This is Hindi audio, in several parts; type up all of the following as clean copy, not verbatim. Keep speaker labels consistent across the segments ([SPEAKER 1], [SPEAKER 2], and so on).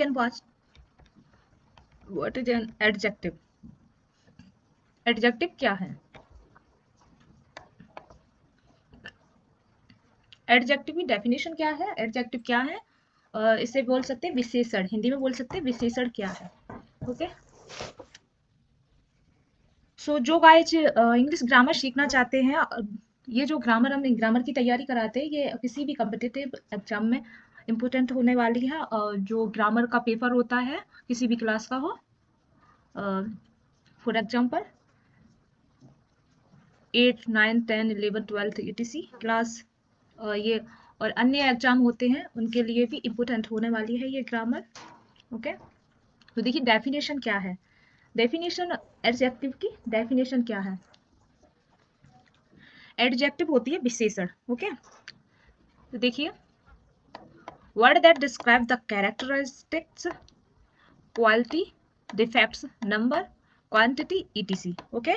[SPEAKER 1] can watch. What is an adjective? Adjective क्या है? Adjective की definition क्या है? Adjective क्या है? इसे बोल सकते हैं विशेषण, हिंदी में बोल सकते हैं विशेषण क्या है. ओके. सो जो गाइज इंग्लिश ग्रामर सीखना चाहते हैं, ये जो ग्रामर हम ग्रामर की तैयारी कराते हैं, ये किसी भी कम्पिटिटिव एग्जाम में इम्पोर्टेंट होने वाली है. जो ग्रामर का पेपर होता है किसी भी क्लास का हो, फॉर एग्जाम्पल 8, 9, 10, 11, 12 etc क्लास, ये और अन्य एग्जाम होते हैं उनके लिए भी इम्पोर्टेंट होने वाली है ये ग्रामर. ओके. तो देखिए डेफिनेशन क्या है. डेफिनेशन एडजेक्टिव की डेफिनेशन क्या है? एडजेक्टिव होती है विशेषण. ओके. तो देखिए word that describe the characteristics, quality, defects, number, quantity etc. Okay.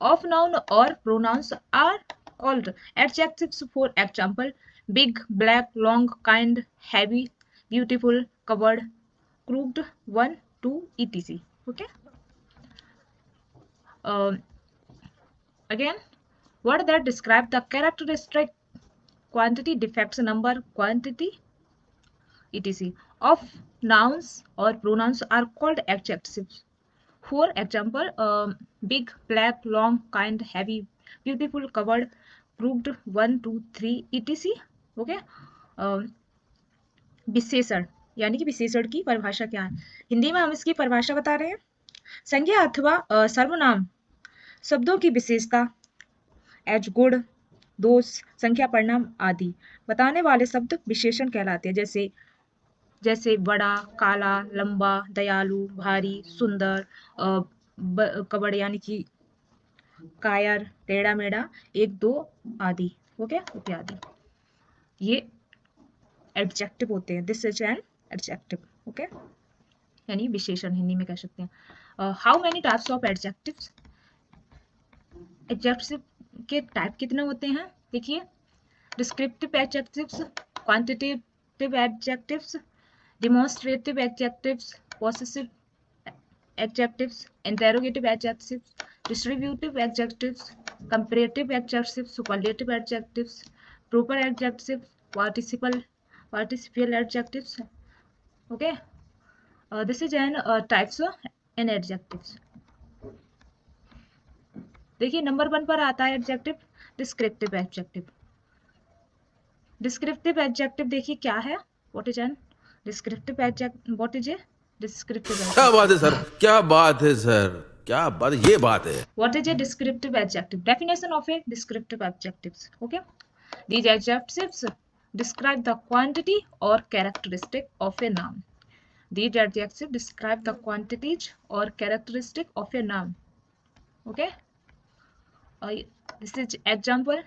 [SPEAKER 1] of noun or pronouns are called adjectives. For example, big, black, long, kind, heavy, beautiful, covered, crooked, one, two etc. Okay. Again, word that describe the characteristic, quantity, defects, number, quantity etc. of nouns or pronouns are called adjectives. For example, big, black, long, kind, heavy, beautiful, covered, crooked, 1, 2, 3 etc. Okay. विशेषण यानी कि विशेषण की परिभाषा क्या है? हिंदी में हम इसकी परिभाषा बता रहे हैं. संज्ञा अथवा सर्वनाम शब्दों की विशेषता, एज गुण, दोष, संख्या, परिणाम आदि बताने वाले शब्द विशेषण कहलाते हैं. जैसे जैसे बड़ा, काला, लंबा, दयालु, भारी, सुंदर, कबड़ यानी कि कायर, टेढ़ा मेढ़ा, एक दो आदि. ओके. इत्यादि ये एडजेक्टिव होते हैं. This is an adjective. Okay. यानी विशेषण हिंदी में कह सकते हैं. How many types of adjectives? Adjective के टाइप कितने होते हैं? देखिए descriptive adjectives, quantitative adjectives, demonstrative adjectives, possessive adjectives, interrogative adjectives, distributive adjectives, comparative adjectives, superlative adjectives, proper adjectives, participial adjectives. Okay. This is an types in adjectives. देखिए नंबर 1 पर आता है adjective descriptive adjective. Descriptive adjective देखिए क्या है. What is an descriptive adjective? What is A descriptive adjective?
[SPEAKER 2] क्या बात है सर, क्या बात है सर, क्या बात, ये बात है.
[SPEAKER 1] What is a descriptive adjective? Definition of a descriptive adjectives. Okay. These adjectives describe the quantity or characteristic of a noun. These adjectives describe the quantities or characteristic of a noun. Okay. This is example: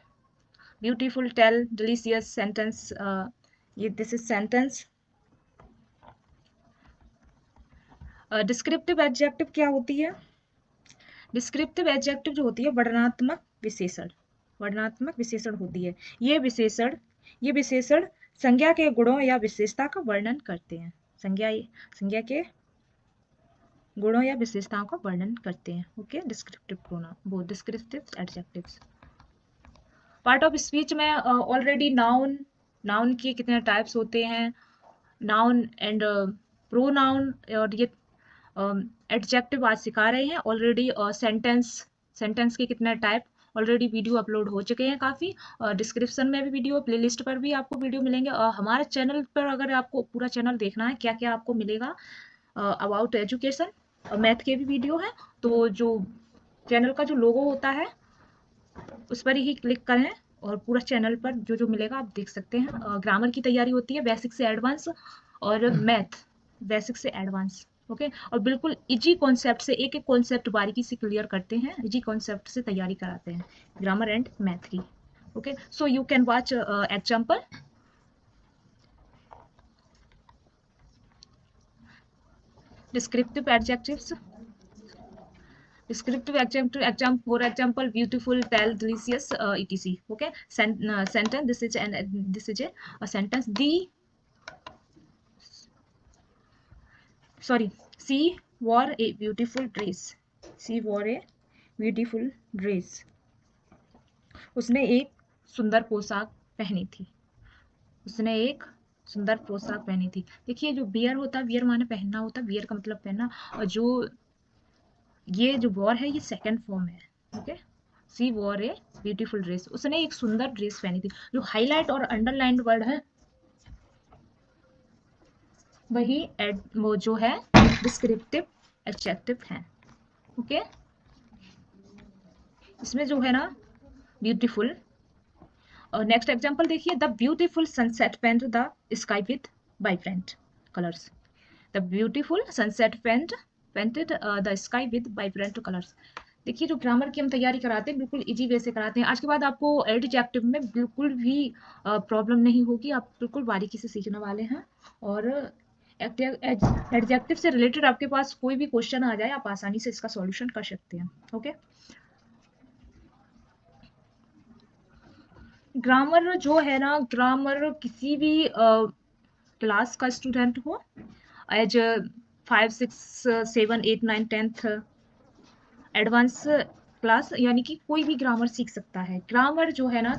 [SPEAKER 1] beautiful, tell, delicious, sentence. This is sentence. Descriptive adjective क्या होती है? डिस्क्रिप्टिव एडजेक्टिव जो होती है वर्णनात्मक विशेषण. वर्णनात्मक विशेषण होती है. ये विशेषण संज्ञा के गुणों या विशेषता का वर्णन करते हैं. संज्ञा के गुणों या विशेषताओं का वर्णन करते हैं. ओके. डिस्क्रिप्टिव प्रोनाउन, वो descriptive adjectives. Part of speech में ऑलरेडी नाउन के कितने टाइप्स होते हैं, नाउन एंड प्रोनाउन, और ये एडजेक्टिव आज सिखा रहे हैं ऑलरेडी. सेंटेंस के कितने टाइप ऑलरेडी वीडियो अपलोड हो चुके हैं काफ़ी. डिस्क्रिप्शन में भी वीडियो, प्लेलिस्ट पर भी आपको वीडियो मिलेंगे. हमारे चैनल पर अगर आपको पूरा चैनल देखना है क्या क्या आपको मिलेगा अबाउट एजुकेशन, मैथ के भी वीडियो है, तो जो चैनल का जो लोगो होता है उस पर ही क्लिक करें और पूरा चैनल पर जो जो मिलेगा आप देख सकते हैं. ग्रामर की तैयारी होती है बेसिक से एडवांस, और मैथ बेसिक से एडवांस. ओके. और बिल्कुल इजी कॉन्सेप्ट से एक एक कॉन्सेप्ट बारीकी से क्लियर करते हैं. इजी कॉन्सेप्ट से तैयारी कराते हैं ग्रामर एंड मैथ की. Okay. So you can watch example. Descriptive adjectives. Descriptive adjective, for example, beautiful, tell, delicious, etc. Okay. Sentence. This is a sentence. Sorry, she wore a beautiful dress, she wore a beautiful dress, उसने एक सुंदर पोशाक पहनी थी, उसने एक सुंदर पोशाक पहनी थी। देखिए जो वियर होता है, वियर माने पहनना होता है, वियर का मतलब पहनना, और जो ये जो वॉर है ये सेकंड फॉर्म है। Okay, she wore a beautiful dress, उसने एक सुंदर ड्रेस पहनी थी। जो हाईलाइट और अंडरलाइंड वर्ड है वही वो जो है डिस्क्रिप्टिव एडजेक्टिव है। ओके, इसमें जो है ना ब्यूटीफुल। और नेक्स्ट एग्जांपल देखिए, the beautiful sunset paint the sky with vibrant colours, the beautiful sunset painted the sky with vibrant colours. देखिए जो ग्रामर की हम तैयारी कराते हैं बिल्कुल इजी वे से कराते हैं। आज के बाद आपको एडजेक्टिव में बिल्कुल भी प्रॉब्लम नहीं होगी, आप बिल्कुल बारीकी से सीखने वाले हैं। और एडजेक्टिव से रिलेटेड आपके पास कोई भी क्वेश्चन आ जाए आप आसानी से इसका सॉल्यूशन कर सकते हैं। ओके, ग्रामर जो है ना, ग्रामर किसी भी क्लास का स्टूडेंट हो, एज 5, 6, 7, 8, 9, 10th एडवांस क्लास, यानी कि कोई भी ग्रामर सीख सकता है। ग्रामर जो है ना,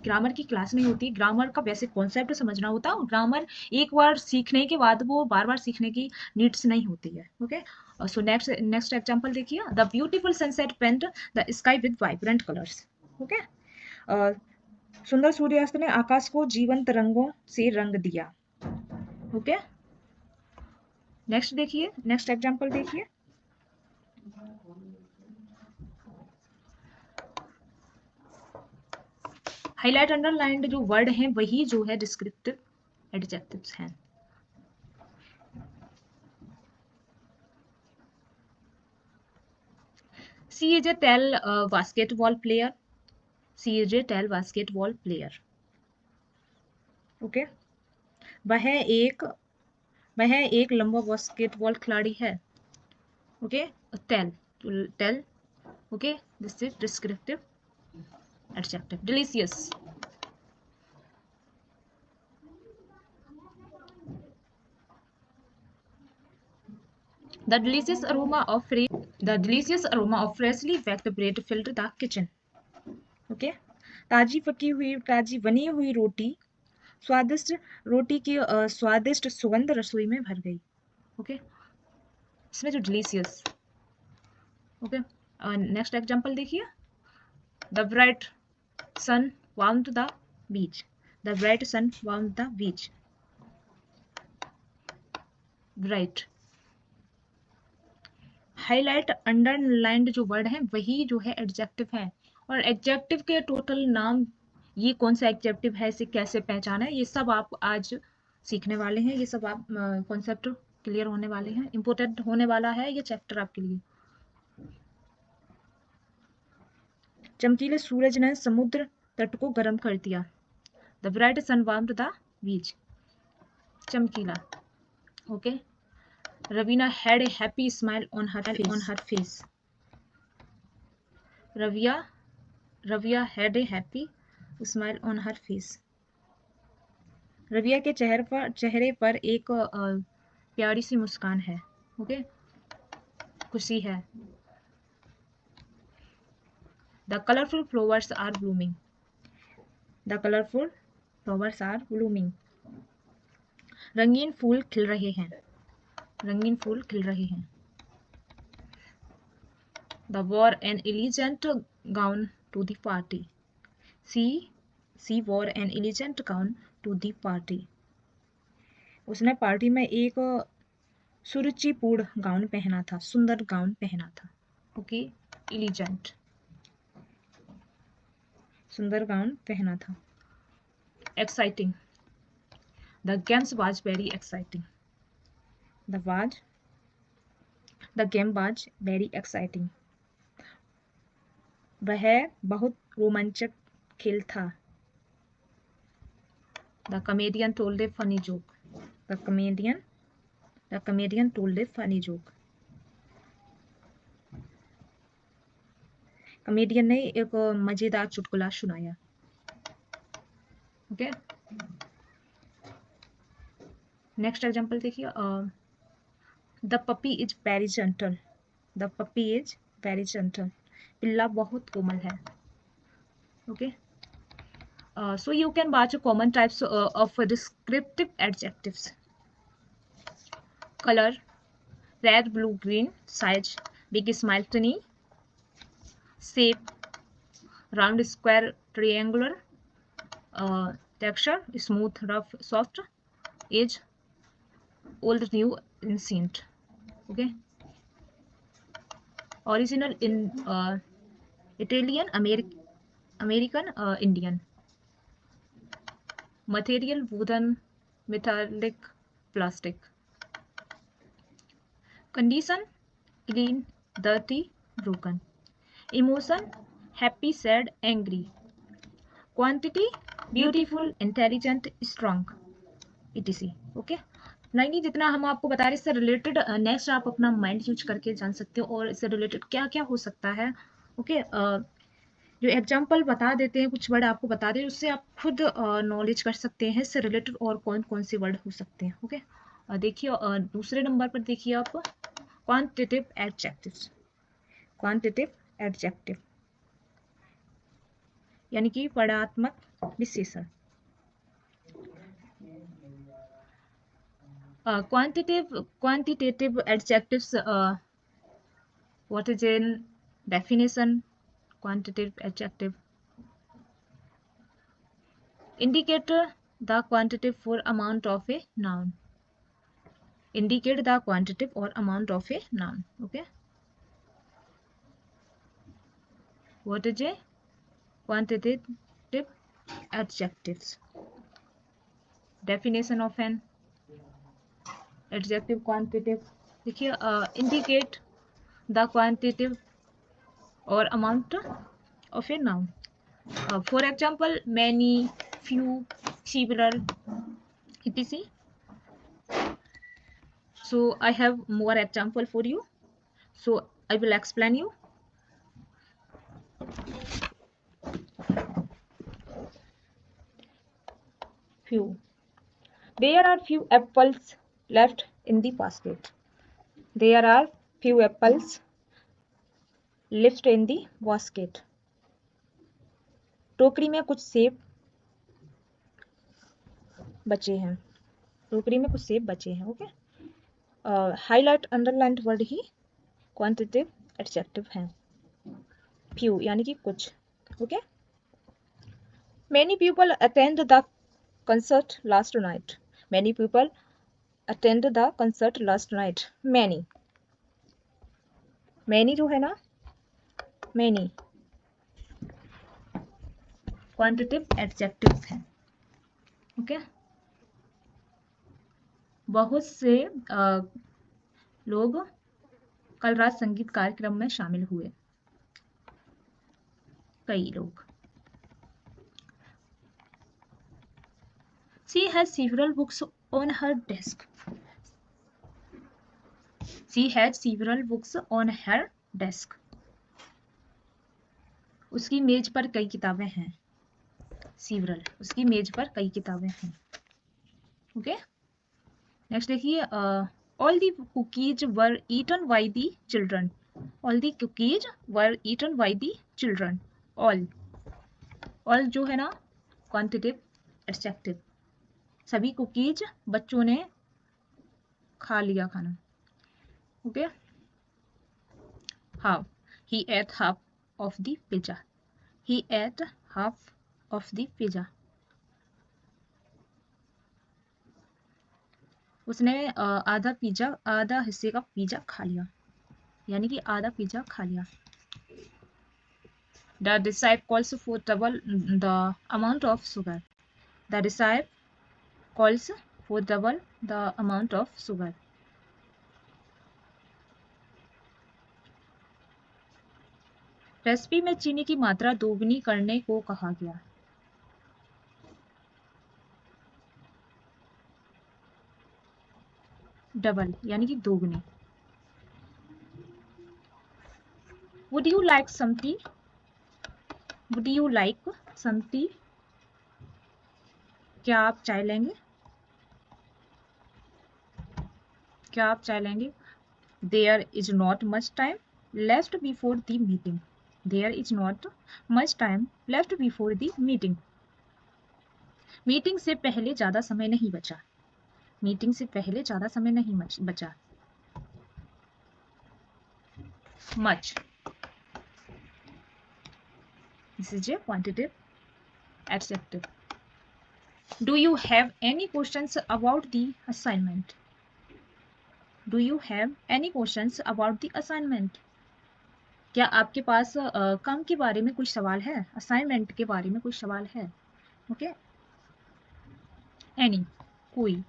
[SPEAKER 1] ग्रामर की क्लास नहीं होती, ग्रामर का बेसिक कॉन्सेप्ट समझना होता है, और ग्रामर एक बार सीखने के बाद वो बार बार सीखने की नीड्स नहीं होती है। ओके, सो नेक्स्ट एग्जांपल देखिए, the beautiful sunset paint the sky with vibrant colours. Okay, सुंदर सूर्यास्त ने आकाश को जीवंत रंगों से रंग दिया। ओके, नेक्स्ट देखिए, नेक्स्ट एग्जांपल देखिए, हाईलाइट अंडरलाइंड जो वर्ड हैं वही जो है डिस्क्रिप्टिव एडजेक्टिव्स हैं। She is a tall basketball player, she is a tall basketball player. Okay, वह एक वह एक लंबा बास्केटबॉल खिलाड़ी है। Okay, tall, tall. Okay, this is descriptive adjective. Delicious, the delicious aroma of freshly baked bread filled the kitchen. Okay, ताजी बनी हुई रोटी, स्वादिष्ट रोटी की स्वादिष्ट सुगंध रसोई में भर गई। ओके, इसमें जो डिलीशियस। ओके, नेक्स्ट एग्जांपल देखिए, the bright sun warmed the beach, the bright sun warmed the beach. Bright, highlight underlined जो वर्ड है वही जो है एडजेक्टिव है। और एडजेक्टिव के टोटल नाम, ये कौन सा एडजेक्टिव है, इसे कैसे पहचाना है, ये सब आप आज सीखने वाले हैं। ये सब आप कॉन्सेप्ट क्लियर होने वाले हैं, इंपॉर्टेंट होने वाला है ये चैप्टर आपके लिए। चमकीले सूरज ने समुद्र तट को गर्म कर दिया, the bright sun warmed the beach. चमकीला। Okay, Raveena had a happy smile on her face. Raviya had a happy smile on her face. Raviya के चेहरे पर एक प्यारी सी मुस्कान है। ओके, खुशी है। The colourful flowers are blooming, the colourful flowers are blooming. रंगीन फूल खिल रहे हैं, रंगीन फूल खिल रहे हैं। The wore an elegant gown to the party, she wore an elegant gown to the party. उसने पार्टी में एक सुरुचिपूर्ण गाउन पहना था, सुंदर गाउन पहना था। ओके, एलिजेंट, सुंदर गाउन पहना था। Exciting, the games was very exciting, the game was very exciting. वह बहुत रोमांचक खेल था। The comedian told A funny joke, the comedian told A funny joke. Comedian ने एक मजेदार चुटकुला सुनाया। ओके, नेक्स्ट एग्जांपल देखिए, the puppy is very gentle, the puppy is very gentle, पिल्ला बहुत कोमल है। Okay, so you can watch common types of descriptive adjectives. Color red, blue, green. Size big, small, tiny. Shape round, square, triangular. Texture smooth, rough, soft. Age old, new, ancient. Okay, original in Italian, American, Indian. Material wooden, metallic, plastic. Condition clean, dirty, broken. Emotion happy, sad, angry. Quantity beautiful, intelligent, strong, etc. Okay, नहीं जितना हम आपको बता रहे इससे रिलेटेड नेक्स्ट आप अपना माइंड यूज करके जान सकते हो और इससे रिलेटेड क्या क्या हो सकता है। ओके, जो एग्जाम्पल बता देते हैं, कुछ वर्ड आपको बता दें, उससे आप खुद नॉलेज कर सकते हैं इससे रिलेटेड और कौन कौन से वर्ड हो सकते हैं। ओके, देखिए दूसरे नंबर पर देखिए आप क्वांटिटेटिव एडजेक्टिव्स। क्वांटिटेटिव एडजेक्टिव यानी कि वर्णात्मक विशेषण। Quantitative adjectives, what is in definition? Quantitative adjective indicate the quantitative or amount of a noun. Indicate the quantitative or amount of a noun. Okay, what is a quantitative adjectives? Definition of an adjective quantitative, देखिए indicate the quantitative or amount of a noun. For example, many, few, several, etc. So I have more example for you, so I will explain you. Few, there are few apples left in the basket. There are few apples left in the basket. टोकरी में कुछ सेब बचे हैं, टोकरी में कुछ सेब बचे हैं। ओके, हाईलाइट अंडरलाइन वर्ड ही क्वांटिटेटिव एडजेक्टिव हैं। फ्यू यानी कि कुछ। Okay, many people attend the concert last night. Many people attend the concert last night. Many, many जो है ना, मैनी क्वांटिटेटिव एडजेक्टिव है। ओके, बहुत से लोग कल रात संगीत कार्यक्रम में शामिल हुए। कई लोग। She has several books on her desk. She has several books on her desk. उसकी मेज पर कई किताबें हैं। Several, उसकी मेज पर कई किताबें हैं। ओके, नेक्स्ट देखिए, all the cookies were eaten by the children. All the cookies were eaten by the children. all जो है ना क्वांटिटेटिव एडजेक्टिव, सभी कुकीज बच्चों ने खा लिया खाना। Okay, half, he ate half of the pizza. He ate half of the pizza. उसने आधा पिज्जा, आधा हिस्से का पिज्जा खा लिया, यानी कि आधा पिज्जा खा लिया। The recipe calls for double the amount of sugar. The recipe calls for double the amount of sugar. Recipe में चीनी की मात्रा दोगुनी करने को कहा गया। डबल यानी कि दोगुनी। Would you like some tea? Would you like some tea? क्या आप चाय लेंगे? क्या आप चाय लेंगे? There is not much time left before the meeting. There is not much time left before the meeting. Meeting से पहले ज्यादा समय नहीं बचा. मीटिंग से पहले ज्यादा समय नहीं बचा. Much. This is a quantitative adjective. Do you have any questions about the assignment? Do you have any questions about the assignment? क्या आपके पास काम के बारे में कुछ सवाल है? असाइनमेंट के बारे में कुछ सवाल है? ओके. एनी, कोई.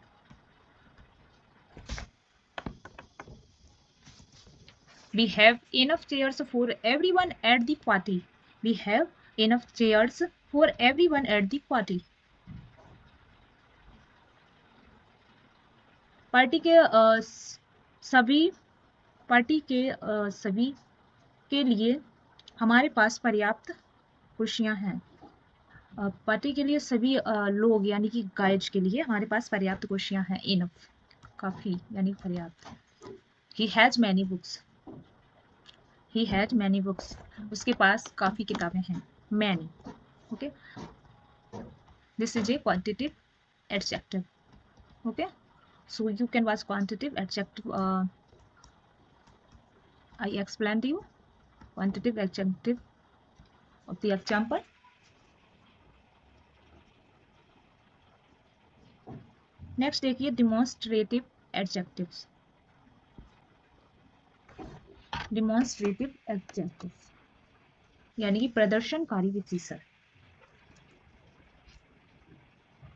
[SPEAKER 1] We have enough chairs for everyone at the party. We have enough chairs for everyone at the party. Party के सभी के लिए हमारे पास पर्याप्त कुर्सियां हैं. पार्टी के लिए सभी लोग यानी कि गाइड्स के लिए हमारे पास पर्याप्त कुर्सियां हैं. इनफ, काफी यानी पर्याप्त. He has many books. He had many books. उसके पास काफी किताबें हैं. Many. Okay. This is a quantitative adjective. Okay. So you can watch quantitative adjective. I explained to you quantitative adjective of the example. Next देखिए demonstrative adjectives. Demonstrative adjectives यानी कि प्रदर्शनकारी विशेषण.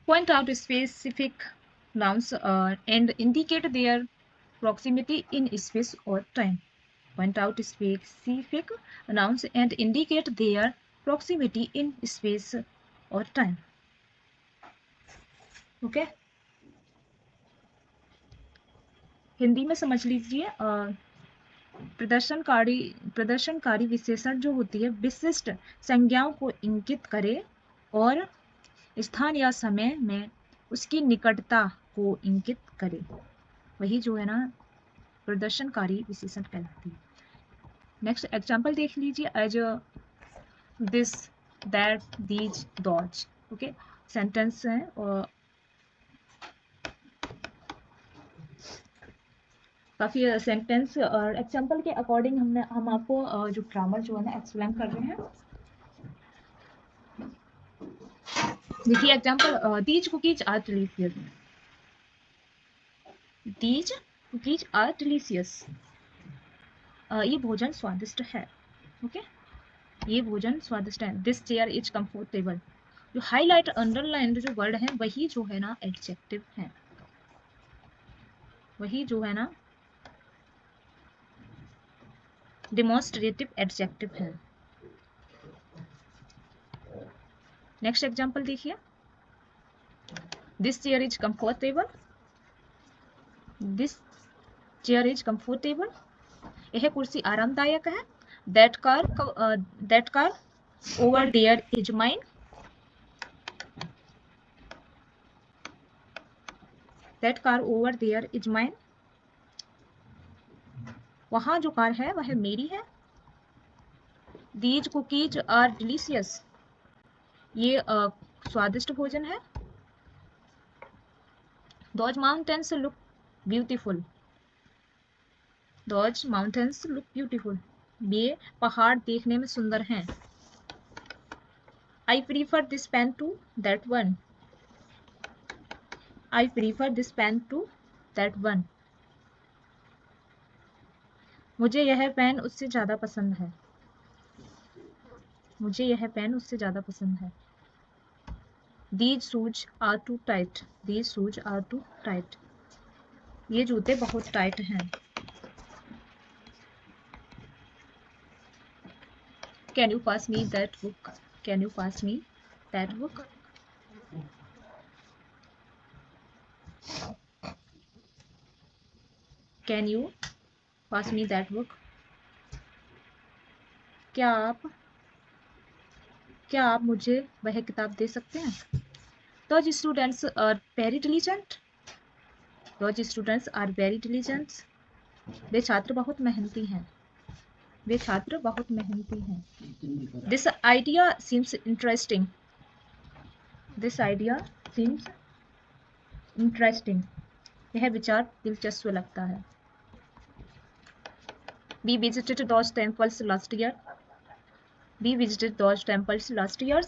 [SPEAKER 1] Point out specific nouns and indicate their proximity in space or time. Point out specific nouns and indicate their proximity in space or time. Okay? Hindi में समझ लीजिए. प्रदर्शनकारी विशेषण जो होती है विशिष्ट संज्ञाओं को इंगित करे और स्थान या समय में उसकी निकटता को इंगित करे, वही जो है ना प्रदर्शनकारी विशेषण कहलाती है. नेक्स्ट एग्जाम्पल देख लीजिए. As this, that, these, those. Okay, sentence है और काफी सेंटेंस और एग्जाम्पल के अकॉर्डिंग हम आपको जो ग्रामर जो है ना एक्सप्लेन कर रहे हैं. देखिए example. These cookies are delicious. These cookies are delicious. ये भोजन स्वादिष्ट है. ओके, ये भोजन स्वादिष्ट है. This chair is comfortable. जो हाईलाइट अंडरलाइन जो वर्ड है वही जो है ना एडजेक्टिव है, वही जो है ना डेमोन्स्ट्रेटिव एडजेक्टिव है. नेक्स्ट एग्जाम्पल देखिए. This chair is comfortable. This chair is comfortable. यह कुर्सी आरामदायक है. That car over there is mine. That car over there is mine. वहां जो कार है वह मेरी है. These cookies are delicious. ये स्वादिष्ट भोजन है. Those mountains look beautiful. Those mountains look beautiful. ये पहाड़ देखने में सुंदर हैं. I prefer this pen to that one. I prefer this pen to that one. मुझे यह पेन उससे ज्यादा पसंद है. मुझे यह पेन उससे ज्यादा पसंद है. These shoes are too tight. These shoes are too tight. ये जूते बहुत टाइट हैं. Can you pass me that book? Can you pass me that book? Can you pass me that book? क्या आप मुझे वह किताब दे सकते हैं? Those students are very diligent. Those students are very diligent. वे छात्र बहुत मेहनती हैं, वे छात्र बहुत मेहनती हैं। This idea seems interesting, this idea seems interesting, यह विचार दिलचस्प लगता है। We visited those temples last year. We visited those temples last year.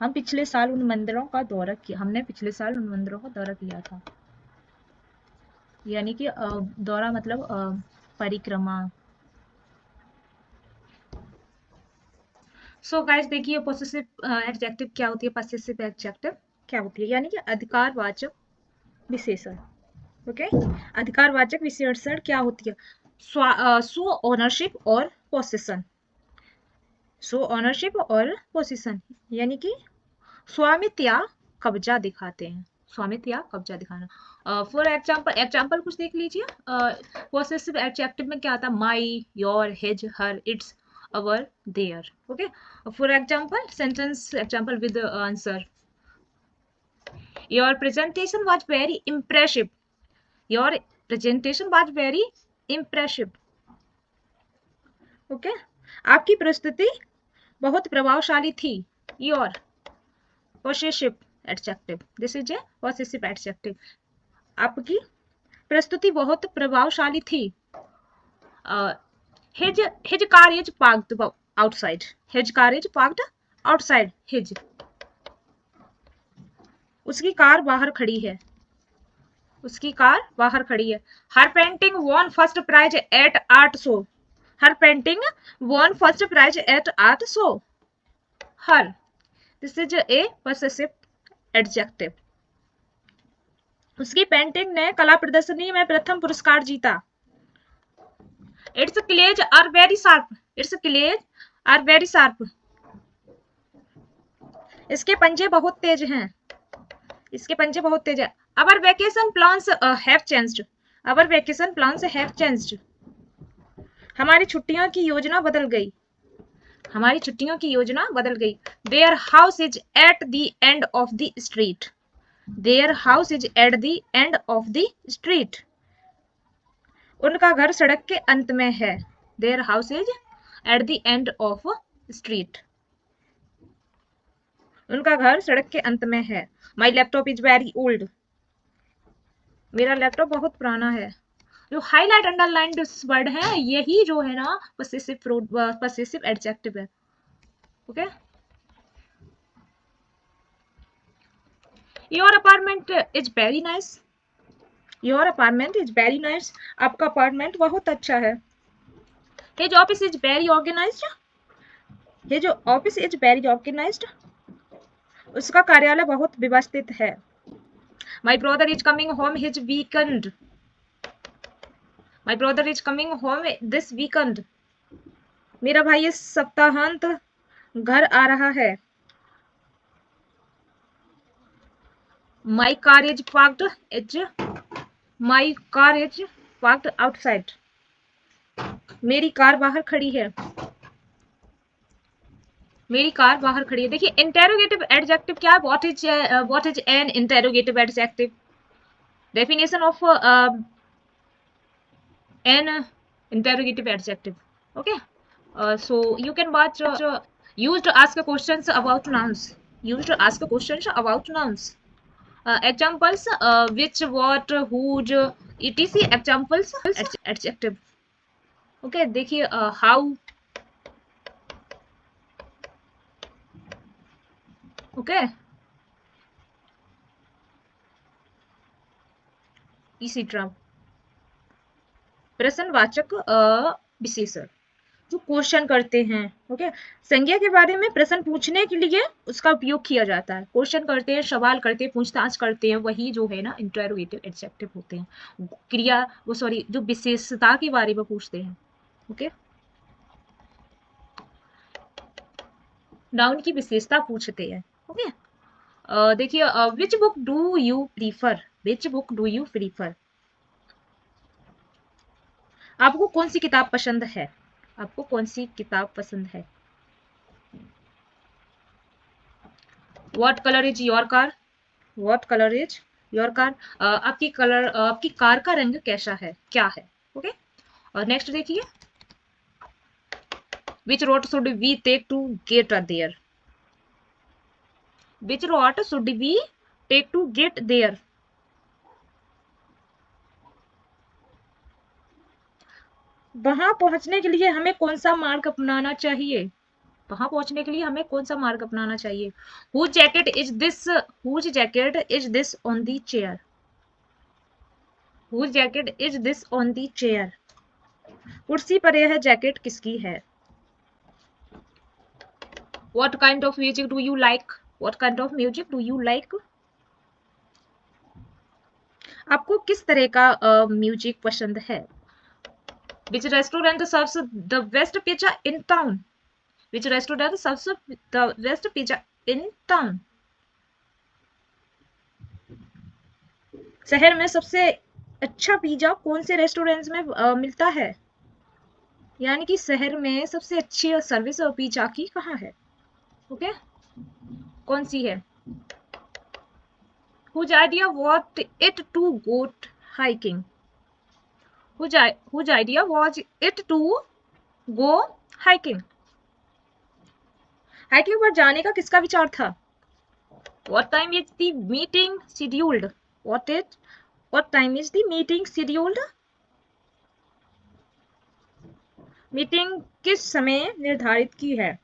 [SPEAKER 1] हम पिछले साल उन मंदिरों का दौरा किया, हमने पिछले साल उन मंदिरों का दौरा किया था। यानी कि दौरा मतलब परिक्रमा। सो गाइस देखिए पोसेसिव एडजेक्टिव क्या होती है, पॉसेसिव एडजेक्टिव क्या होती है, यानी कि अधिकारवाचक विशेषण। ओके, अधिकारवाचक विशेषण क्या होती है, सो ओनरशिप और पोसेशन, सो ओनरशिप और पोसेशन, यानी कि स्वामित्व या कब्जा दिखाते हैं, स्वामित्व या कब्जा दिखाना। फॉर एग्जाम्पल कुछ देख लीजिए। पोसेसिव एडजेक्टिव में क्या आता है, my, your, his, her, its, our, their. Okay, for example sentence example with answer, your presentation was very impressive, your presentation was very impressive. Okay, आपकी प्रस्तुति बहुत प्रभावशाली थी, your possessive adjective, this is a possessive adjective। आपकी प्रस्तुति बहुत प्रभावशाली थी। his car is parked outside, his car is parked outside his, उसकी कार बाहर खड़ी है, उसकी कार बाहर खड़ी है। her painting won first prize at art show, her painting won first prize at art show, her, this is a possessive adjective। उसकी पेंटिंग ने कला प्रदर्शनी में प्रथम पुरस्कार जीता। Its claws are very sharp, its claws are very sharp, इसके पंजे बहुत तेज हैं, इसके पंजे बहुत तेज हैं। Our vacation plans have changed, our vacation plans have changed, हमारी छुट्टियों की योजना बदल गई, हमारी छुट्टियों की योजना बदल गई। Their house is at the end of the street, their house is at the end of the street, उनका घर सड़क के अंत में है। Their house is at the end of street, उनका घर सड़क के अंत में है। My laptop is very old, मेरा लैपटॉप बहुत पुराना है। जो हाईलाइट अंडरलाइन वर्ड है यही जो है ना पॉसेसिव एडजेक्टिव है। Okay, your apartment is very nice, your apartment is very nice, आपका अपार्टमेंट बहुत अच्छा है। His office is very organised, his office is very organised, उसका कार्यालय बहुत व्यवस्थित है। My brother is coming home his weekend, my brother is coming home this weekend, मेरा भाई इस सप्ताहांत घर आ रहा है। My car is parked, my car is parked outside, मेरी कार बाहर खड़ी है, मेरी कार बाहर खड़ी है। देखिए इंटेरोगेटिव एडजेक्टिव क्या है, what is an interrogative adjective, definition of N interrogative adjective. Okay, so you can watch used to ask questions about nouns, used to ask questions about nouns। Examples which, what, whose, etc। examples adjective। Okay, देखिए how, ओके, इसीट्रा। प्रश्नवाचक विशेषण जो क्वेश्चन करते हैं। ओके, संज्ञा के बारे में प्रश्न पूछने के लिए उसका उपयोग किया जाता है। क्वेश्चन करते हैं, सवाल करते हैं, पूछताछ करते हैं, वही जो है ना इंटेरोगेटिव एडजेक्टिव होते हैं। क्रिया वो सॉरी जो विशेषता के बारे में पूछते हैं। ओके, नाउन की विशेषता पूछते हैं। ओके, देखिए which book do you prefer, which book do you prefer, आपको कौन सी किताब पसंद है, आपको कौन सी किताब पसंद है। What color is your car, what color is your car, आपकी कार का रंग कैसा है, क्या है। ओके, और नेक्स्ट देखिए, which road should we take to get there, which road should we take to get there. वहां पहुंचने के लिए हमें कौन सा मार्ग अपनाना चाहिए, वहां पहुंचने के लिए हमें कौन सा मार्ग अपनाना चाहिए। Whose jacket is this, whose jacket is this on the chair, whose jacket is this on the chair, कुर्सी पर यह जैकेट किसकी है। What kind of music do you like, what kind of music do you like, आपको किस तरह का म्यूजिक पसंद है। Which restaurant serves the best pizza in town, which restaurant serves the best pizza in town, शहर में सबसे अच्छा पिज्जा कौन से रेस्टोरेंट्स में मिलता है, यानी कि शहर में सबसे अच्छी सर्विस और पिज्जा की कहाँ है। ओके, कौन सी है। Whose idea was it to go hiking, whose idea was it to go hiking, hiking पर जाने का किसका विचार था। What time is the meeting scheduled, what time is the meeting scheduled, meeting किस समय निर्धारित की है।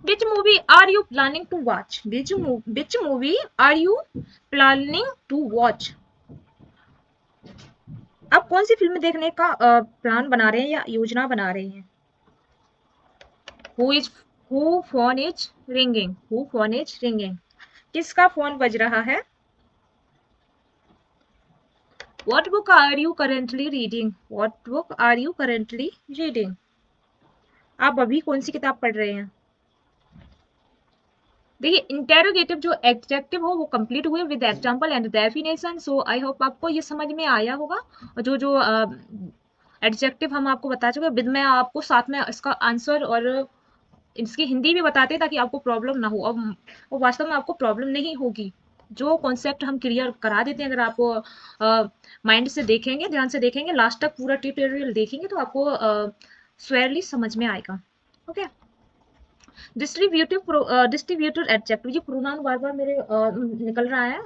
[SPEAKER 1] Which movie are you planning to watch, which movie are you planning to watch, आप कौन सी फिल्म देखने का प्लान बना रहे हैं या योजना बना रहे हैं। Who phone is ringing, who phone is ringing, किसका फोन बज रहा है। What book are you currently reading, what book are you currently reading, आप अभी कौन सी किताब पढ़ रहे हैं। देखिए, इंटेरोगेटिव जो एडजेक्टिव हो वो कंप्लीट हुए with example and definition. So I hope आपको ये समझ में आया होगा। और जो जो एडजेक्टिव हम आपको बता चुके हैं, मैं आपको साथ में इसका आंसर और इसकी हिंदी भी बताते हैं ताकि आपको प्रॉब्लम ना हो, और वास्तव में आपको प्रॉब्लम नहीं होगी। जो कॉन्सेप्ट हम क्लियर करा देते हैं, अगर आप माइंड से देखेंगे, ध्यान से देखेंगे, लास्ट तक पूरा ट्यूटोरियल देखेंगे तो आपको स्वेयरली समझ में आएगा। ओके, डिस्ट्रीब्यूटेड एडजेक्टिव, ये प्रोनाउन बार बार मेरे निकल रहा है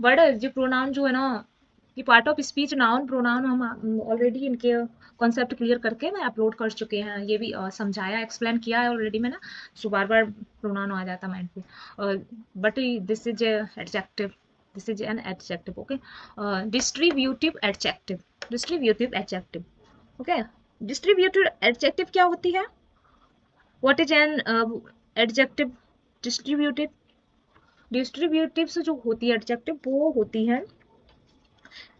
[SPEAKER 1] वर्ड, ये प्रोनाउन जो है ना, ये part of speech noun pronoun हम ऑलरेडी इनके कॉन्सेप्ट क्लियर करके मैं अपलोड कर चुके हैं, ये भी समझाया एक्सप्लेन किया है ऑलरेडी मैंने। सो बार बार प्रोनाउन आ जाता माइंड पे, but this is adjective, this is an adjective. Okay, distributive adjective, distributive adjective. Okay, distributive adjective क्या होती है। What is an adjective distributive, distributive से जो होती है एडजेक्टिव वो होती है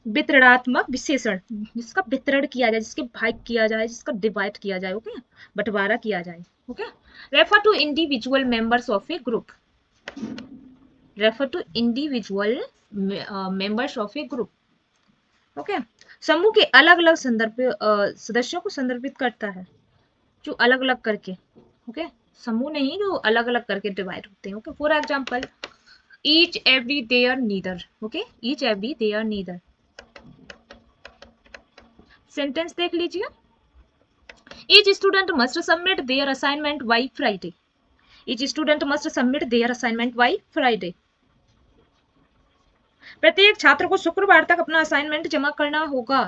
[SPEAKER 1] वितरणात्मक विशेषण, जिसका वितरण किया जाए, जिसके भाग किया जाए, जिसका डिवाइड किया जाए। ओके, बंटवारा किया जाए। Okay, refer to individual members of a group, refer to individual members of a group. Okay, समूह के अलग अलग संदर्भ सदस्यों को संदर्भित करता है, जो अलग अलग करके, ओके, समूह नहीं, जो अलग अलग करके डिवाइड होते हैं। Okay, for example each every their neither. Okay, each every their neither. Sentence देख लीजिए, each student must submit their assignment by Friday, each student must submit their assignment by Friday. प्रत्येक छात्र को शुक्रवार तक अपना असाइनमेंट जमा करना होगा।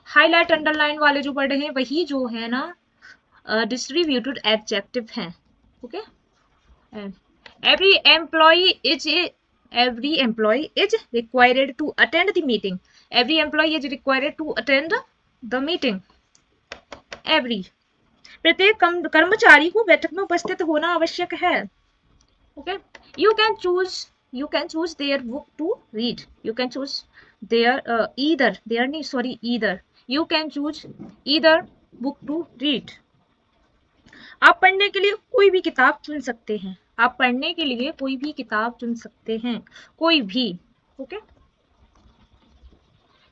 [SPEAKER 1] हाईलाइट अंडरलाइन वाले जो वर्ड हैं वही जो है ना डिस्ट्रीब्यूटेड एडजेक्टिव हैं। Okay, every employee is required to attend the meeting, every employee is required to attend the meeting, every, प्रत्येक कर्मचारी को बैठक में उपस्थित होना आवश्यक है। Okay, you can choose their book to read, you can choose their either you can choose either book to read। आप पढ़ने के लिए कोई भी किताब चुन सकते हैं, आप पढ़ने के लिए कोई भी किताब चुन सकते हैं, कोई भी। Okay,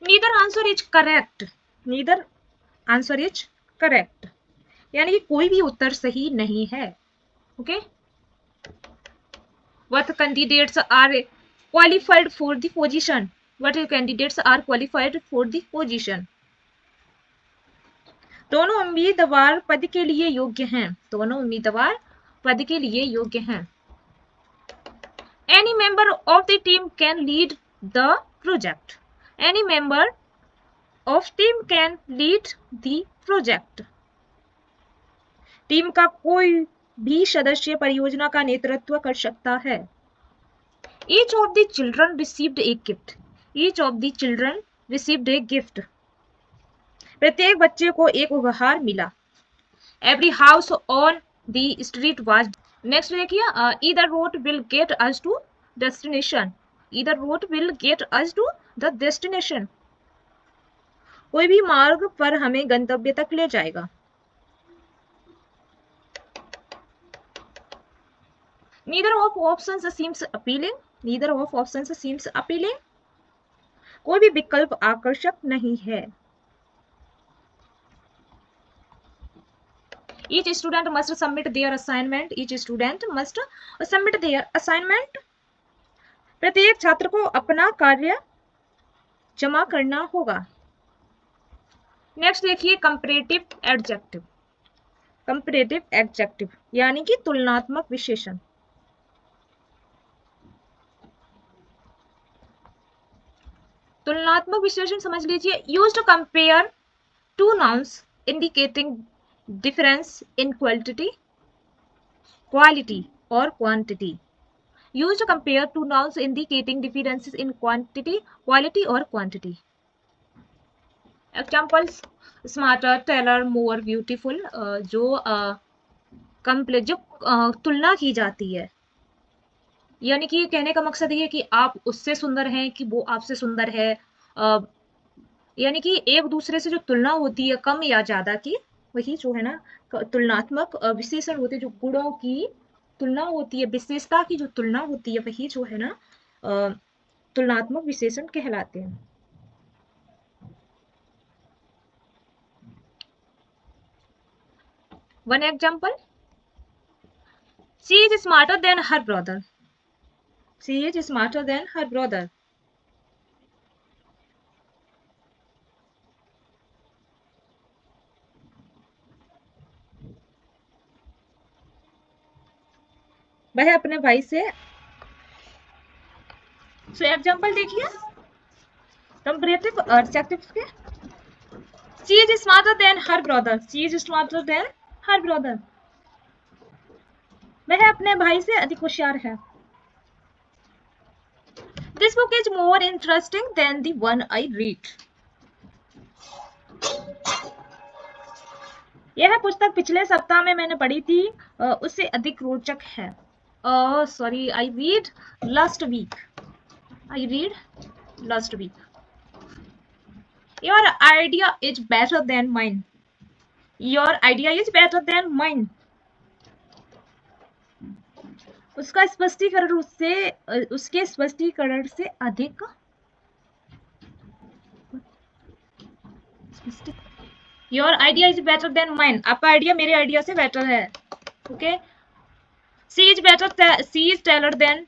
[SPEAKER 1] neither answer is correct, neither answer is correct, यानी कि कोई भी उत्तर सही नहीं है। Okay, What candidates are qualified for the position? What candidates are qualified for the position? दोनों उम्मीदवार पद के लिए योग्य हैं। दोनों उम्मीदवार पद के लिए योग्य हैं। Any member of the team can lead the project. Any member of team can lead the project. Team का कोई भी सदस्य परियोजना का नेतृत्व कर सकता है। Each of the children received a gift. Each of the children received a gift. प्रत्येक बच्चे को एक उपहार मिला। Every house on the street was. Next देखिए, either road will get us to destination. Either road will get us to the destination. कोई भी मार्ग पर हमें गंतव्य तक ले जाएगा। Neither of options seems appealing. Neither of options seems appealing. कोई भी विकल्प आकर्षक नहीं है। Each student must submit their assignment. Each student must submit their assignment. प्रत्येक छात्र को अपना कार्य जमा करना होगा। नेक्स्ट देखिए, कंपैरेटिव एडजेक्टिव। कंपैरेटिव एडजेक्टिव यानी कि तुलनात्मक विशेषण। तुलनात्मक विशेषण समझ लीजिए। Used to compare two nouns indicating difference in quality और quantity. Used to compare two nouns indicating differences in quality or quantity. Examples: smarter, taller, more beautiful. जो तुलना की जाती है, यानी कि कहने का मकसद ये कि आप उससे सुंदर हैं कि वो आपसे सुंदर है, यानी कि एक दूसरे से जो तुलना होती है कम या ज्यादा की, वही जो है ना तुलनात्मक विशेषण होते हैं। जो गुणों की तुलना होती है, विशेषता की जो तुलना होती है, वही जो है ना तुलनात्मक विशेषण कहलाते हैं। One example: she is smarter than her brother. She is smarter than her brother. वह अपने भाई से। सो एग्जाम्पल देखिए कंपैरेटिव एडजेक्टिव्स के। She is smarter than her brother. She is smarter than her brother. वह अपने भाई से अधिक होशियार है। This book is more interesting than the one I read. यह पुस्तक पिछले सप्ताह में मैंने पढ़ी थी, उससे अधिक रोचक है। Sorry, I read last week. I read last week. Your idea is better than mine. Your idea is better than mine. उसका स्पष्टीकरण उसके स्पष्टीकरण से अधिक। Your idea is better than mine. आपका आइडिया मेरे आइडिया से बेटर है। Okay. She is better. She is taller than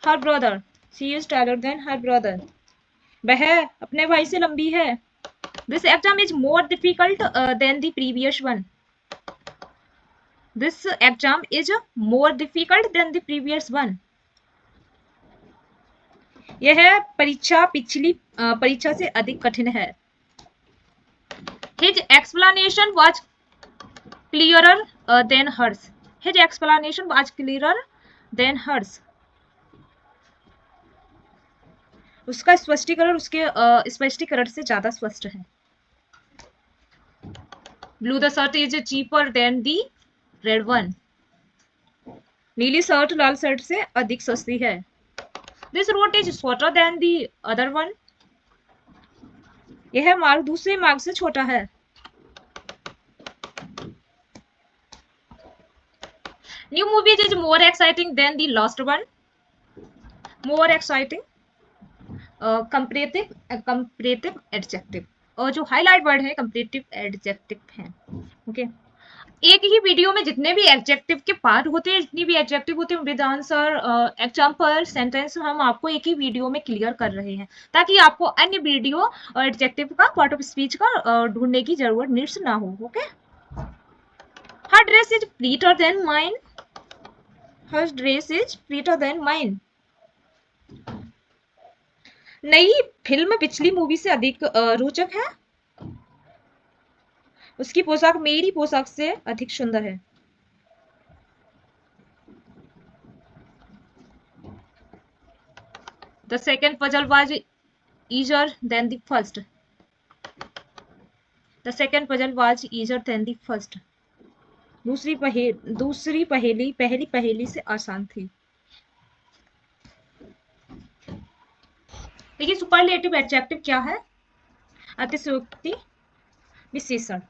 [SPEAKER 1] her brother. She is taller than her brother. वह अपने भाई से लंबी है। This exam is more difficult than the previous one. This exam is more difficult than the previous one. यह परीक्षा पिछली परीक्षा से अधिक कठिन है। His explanation was clearer than hers. His explanation was clearer than hers. उसका स्पष्टीकरण उसके स्पष्टीकरण से ज्यादा स्पष्ट है। Blue the shirt is cheaper than the red one. नीली शर्ट लाल शर्ट से अधिक सस्ती है। This road is shorter than the other one. यह मार्ग दूसरे मार्ग से छोटा है। New movie is more exciting than the last one. More exciting. Comparative adjective, और जो हाईलाइट वर्ड है कंपैरेटिव एडजेक्टिव है। ओके। एक ही वीडियो में जितने भी एडजेक्टिव के पार्ट होते हैं, जितनी भी एडजेक्टिव होते हैं विद आंसर, एग्जांपल, सेंटेंस, हम आपको एक ही वीडियो में क्लियर कर रहे हैं, ताकि आपको अन्य वीडियो और एडजेक्टिव का, पार्ट ऑफ स्पीच का ढूंढने की जरूरत नीड्स ना हो। Okay. Her dress is prettier than mine. Her dress is prettier than mine. नई फिल्म पिछली मूवी से अधिक रोचक है। उसकी पोशाक मेरी पोशाक से अधिक सुंदर है। The second puzzle was easier than the first. The second puzzle was easier than the first. दूसरी पहेली पहली पहेली से आसान थी। देखिए सुपरलेटिव एडजेक्टिव क्या है? अतिशयोक्ति विशेषण।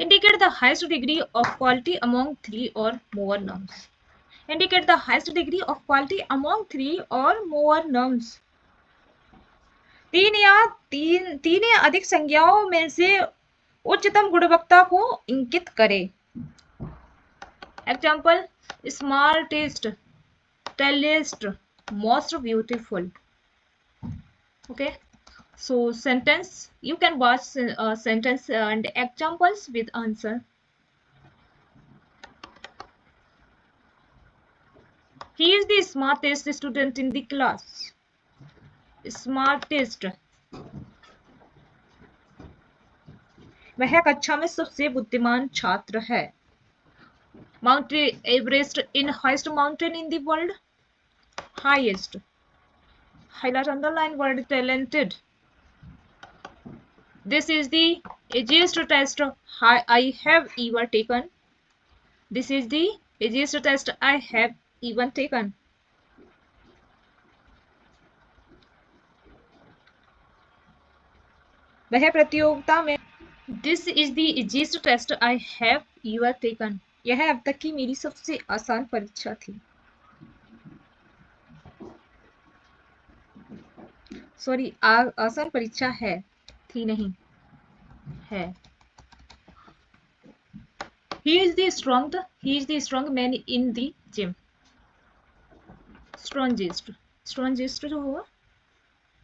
[SPEAKER 1] Indicate the highest degree of quality among three or more nouns. Indicate the highest degree of quality among three or more nouns. तीन या अधिक संज्ञाओं में से उच्चतम गुणवत्ता को इंगित करे। Example, smartest, tallest, most beautiful. Okay, so sentence, you can watch sentence and examples with answer. He is the smartest student in the class. Smartest, वह कक्षा में सबसे बुद्धिमान छात्र है। Mount Everest in highest mountain in the world. Highest, highlight underline word talented. This is the easiest test I have ever taken. This is the easiest test I have even taken. वह प्रतियोगिता में This is the easiest test I have ever taken. यह अब तक की मेरी सबसे आसान परीक्षा थी। सॉरी, आसान परीक्षा है, थी नहीं, है। He is the strong man in the gym. Strongest जो होगा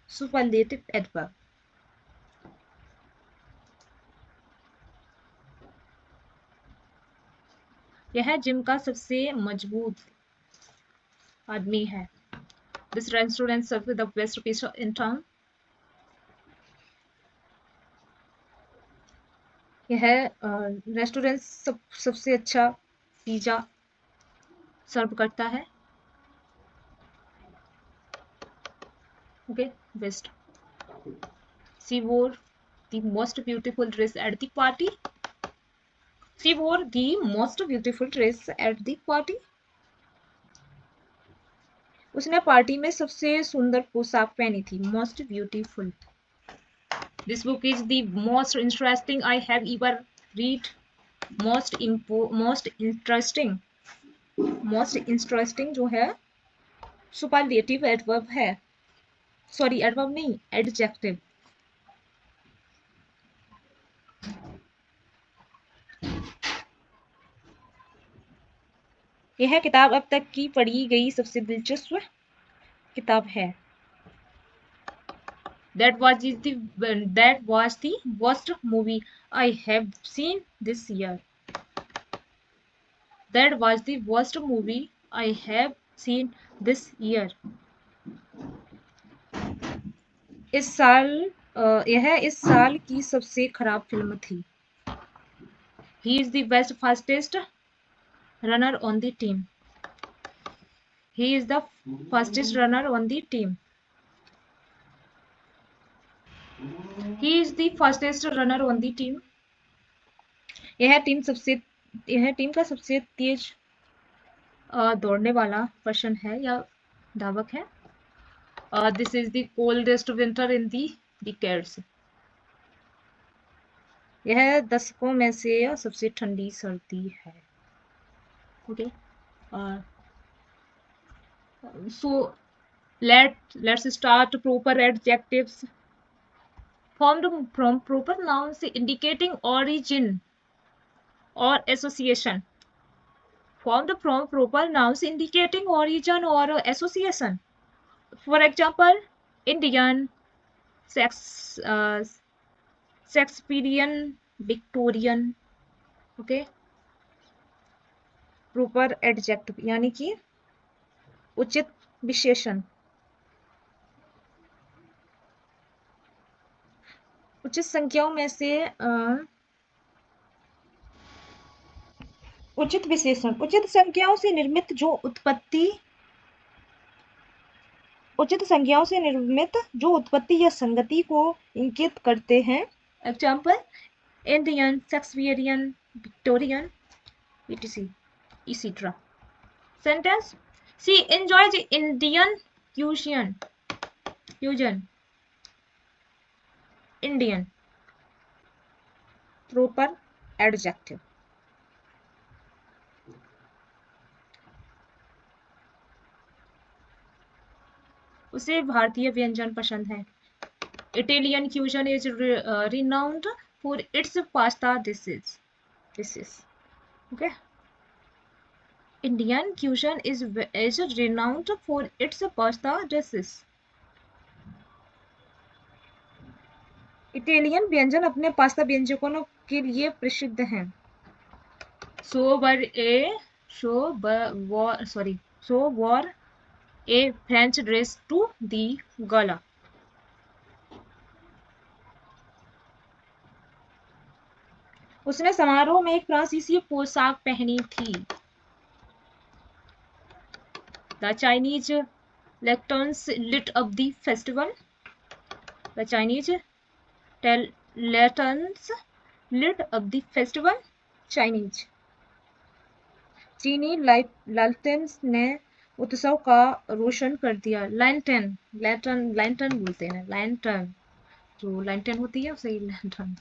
[SPEAKER 1] superlative adverb. यह जिम का सबसे मजबूत आदमी है। This restaurant serves the best pizza in town. यह रेस्टोरेंट सबसे अच्छा पिज्जा सर्व करता है। Okay, best. She wore the most beautiful dress at the party. She wore the most beautiful dress at the party. उसने पार्टी में सबसे सुंदर पोशाक पहनी थी। Most beautiful. This book is the most interesting I have ever read. Most interesting जो है सुपरलेटिव एडवर्ब है। सॉरी, एडवर्ब नहीं, एडजेक्टिव। यह किताब अब तक की पढ़ी गई सबसे दिलचस्प किताब है। That was the worst movie I have seen this year. That was the worst movie I have seen this year. यह इस साल की सबसे खराब फिल्म थी। He is the best fastest runner on the team. He is the fastest runner on the team. He is the fastest runner on the team. यह टीम का सबसे तेज दौड़ने वाला पर्सन है या धावक है। This is the coldest winter in the decades. यह दशकों में से सबसे ठंडी सर्दी है। Okay, so let's start. Proper adjectives formed from proper nouns indicating origin or association formed from proper nouns indicating origin or association. For example, Indian, Shakespearean, Victorian. Okay, proper adjective यानी कि उचित विशेषण, उचित संख्याओं में से उचित विशेषण, उचित संख्याओं से निर्मित जो उत्पत्ति, उचित संख्याओं से निर्मित जो उत्पत्ति या संगति को इंगित करते हैं. Example Indian, Shakespearean, Victorian, etc. etc. Sentence: She enjoys Indian cuisine. Indian. Proper adjective. उसे भारतीय व्यंजन पसंद है. Italian cuisine is renowned for its pasta dishes. Okay. Indian cuisine is renowned for its pasta dishes. Italian व्यंजन अपने पास्ता व्यंजनों के लिए प्रसिद्ध हैं. So wore a French dress to the gala. उसने समारोह में एक फ्रांसीसी पोशाक पहनी थी. The Chinese lanterns lit up the festival. The Chinese lanterns lit up the festival. Chinese. चीनी लालटेन्स ने उत्सव का रोशन कर दिया. लैंटर्न बोलते हैं. लैंटर्न जो लैंटर्न होती है उसे lantern.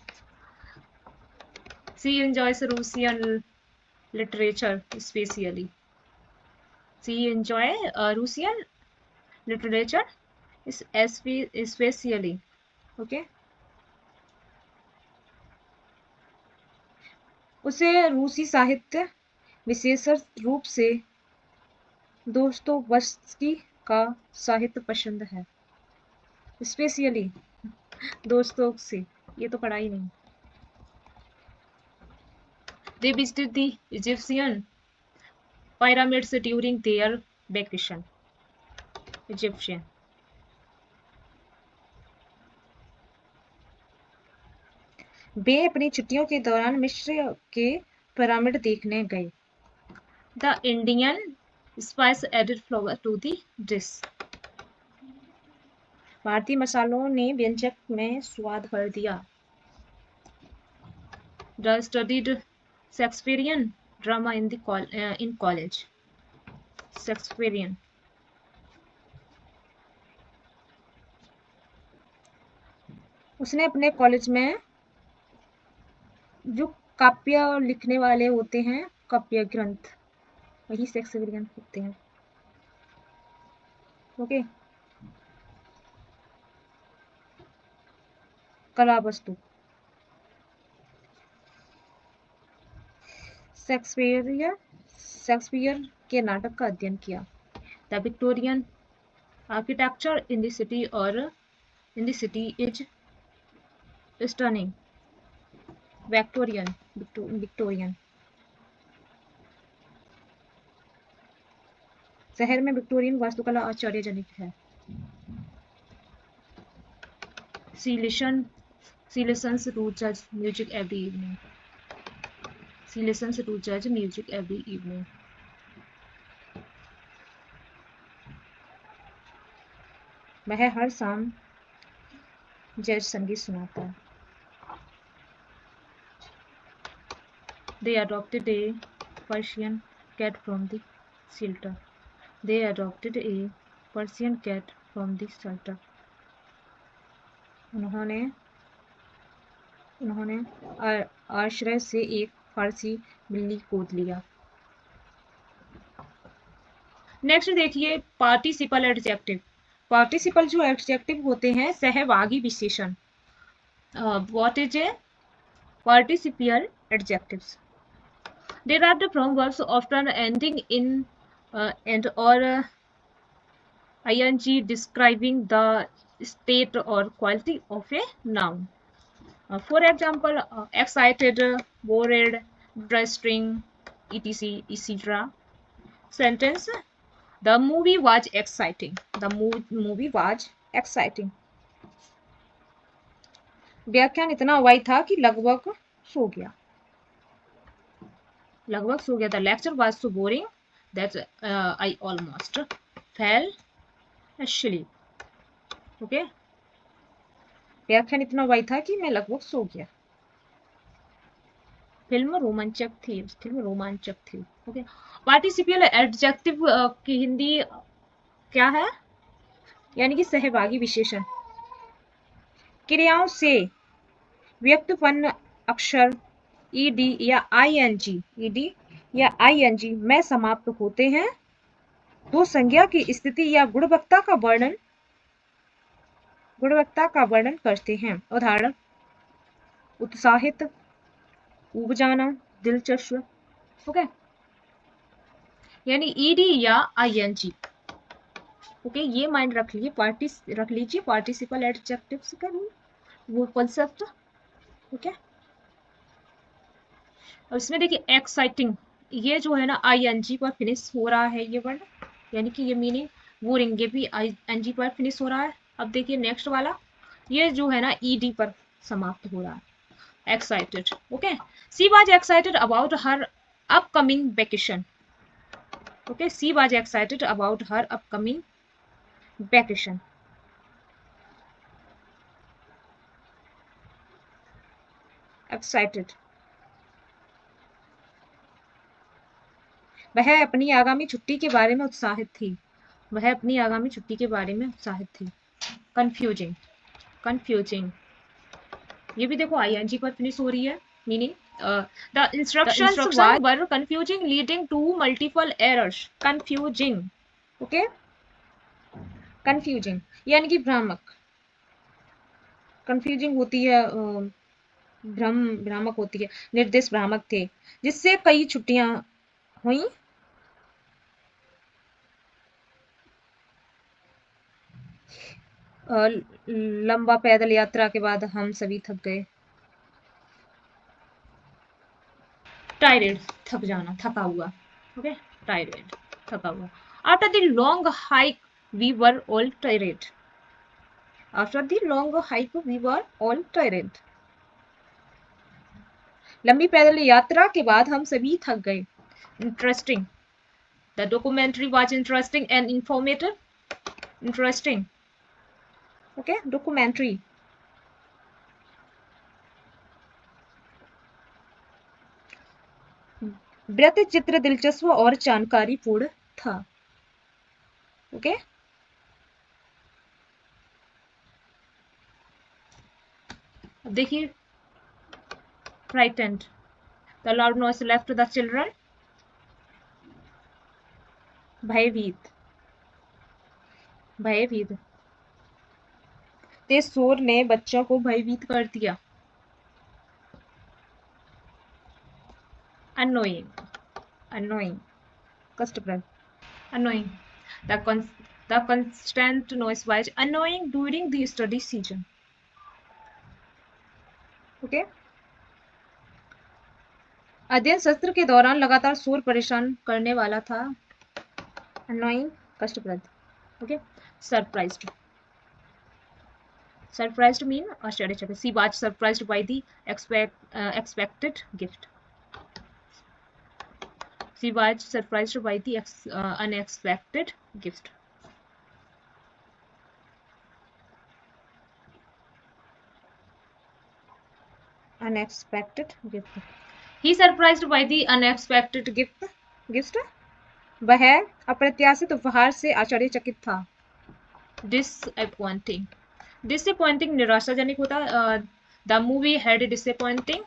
[SPEAKER 1] She enjoys Russian literature especially. She enjoys Russian literature especially. Okay. उसे रूसी साहित्य विशेष रूप से दोस्तोयेव्स्की का साहित्य पसंद है. स्पेशली दोस्तोयेव्स्की, ये तो पढ़ा ही नहीं. They visited the Egyptian pyramids during their vacation. Egyptian. वे अपनी छुट्टियों के दौरान मिस्र के पिरामिड देखने गए. The Indian spice added flavor to the dish. भारतीय मसालों ने व्यंजन में स्वाद भर दिया. The studied Shakespearean drama in college. Shakespearean. उसने अपने कॉलेज में जो काव्य लिखने वाले होते हैं, काव्य ग्रंथ, वही शेक्सपियरियन होते हैं. ओके. कला वस्तु. शेक्सपियर के नाटक का अध्ययन किया. The Victorian architecture in the city is stunning. Victorian. शहर में विक्टोरियन वास्तुकला आश्चर्यजनक है. She listens to jazz music every evening. She listens to jazz music every evening. वह हर शाम जैज संगीत सुनाता है. They adopted a Persian cat from the shelter. They adopted a Persian cat from the shelter. उन्होंने आश्रय से एक फारसी बिल्ली गोद लिया. नेक्स्ट देखिए पार्टिसिपल एडजेक्टिव. पार्टिसिपल जो एडजेक्टिव होते हैं सहभागी विशेषण. What is a participial adjectives. derived from verbs often ending in and or ing, describing the state or quality of a noun. For example, excited, worried, interesting, etc. etc. Sentence: The movie was exciting. The movie was exciting. व्याख्यान इतना वाई था कि लगभग सो गया. लगभग सो गया. The lecture was so boring that I almost fell asleep. Okay. व्याख्यान इतना वाई था कि मैं लगभग सो गया. फिल्म रोमांचक थी. फिल्म रोमांचक थी. ओके. पार्टिसिपियल एडजेक्टिव की हिंदी क्या है? यानी कि सहभागी विशेषण. क्रियाओं से व्यक्तिपन्न अक्षर ईडी या आईएनजी में समाप्त होते हैं तो संज्ञा की स्थिति या गुणवत्ता का वर्णन करते हैं. उदाहरण: उत्साहित, उपजाना, दिलचस्प. ओके. यानी ईडी या आईएनजी. ओके. ये माइंड रख लीजिए पार्टिसिपल एडजेक्टिव्स का वो कॉन्सेप्ट. ओके. और इसमें देखिए एक्साइटिंग, ये जो है ना आईएनजी पर फिनिश हो रहा है ये वर्ड, यानी कि ये मीनिंग बोरिंग, ये भी आईएनजी पर फिनिश हो रहा है. अब देखिए नेक्स्ट वाला, ये जो है ना ईडी पर समाप्त हो रहा है. Excited. Okay. She was excited about her upcoming vacation. Okay. She was excited about her upcoming vacation. Excited. वह अपनी आगामी छुट्टी के बारे में उत्साहित थी. वह अपनी आगामी छुट्टी के बारे में उत्साहित थी. कंफ्यूजिंग. कंफ्यूजिंग, ये भी देखो आईएनजी पर फिनिश हो रही है. Meaning the instructions were confusing leading to multiple errors. Confusing. Okay. Confusing यानी कि भ्रामक. कंफ्यूजिंग होती है भ्रामक होती है. निर्देश भ्रामक थे जिससे कई छुट्टियां हुई. लंबा पैदल यात्रा के बाद हम सभी थक गए. टायर्ड, थक जाना, थका हुआ. ओके. टायर्ड, थका हुआ. After the long hike we were all tired. After the long hike we were all tired. लंबी पैदल यात्रा के बाद हम सभी थक गए. Interesting. The documentary was interesting and informative. Interesting. Okay. Documentary. वृत्त चित्र दिलचस्प और जानकारीपूर्ण था. ओके. अब देखिए frightened. The loud noise left the children. भयभीत. भयभीत. तेज शोर ने बच्चों को भयभीत कर दिया. annoying. annoying, कष्टप्रद. annoying. The constant noise was annoying during the study season. Okay. अध्ययन सत्र के दौरान लगातार शोर परेशान करने वाला था. annoying, कष्टप्रद. Okay. Surprised. Surprised mean आश्चर्यचकित. She was surprised by the expected gift. She was surprised by the unexpected gift. Unexpected gift. He surprised by the unexpected gift. वह अप्रत्याशित उपहार से आश्चर्यचकित था. Disappointing. Disappointing निराशाजनक होता. The movie had a disappointing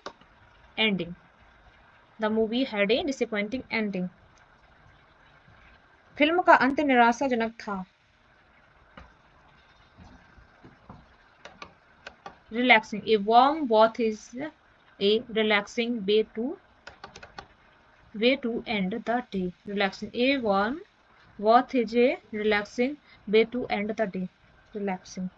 [SPEAKER 1] ending. The movie had a disappointing ending. Film का अंत निराशाजनक था. Relaxing. A warm bath is a relaxing way to way to end the day. Relaxing. A warm bath is a relaxing way to end the day. Relaxing.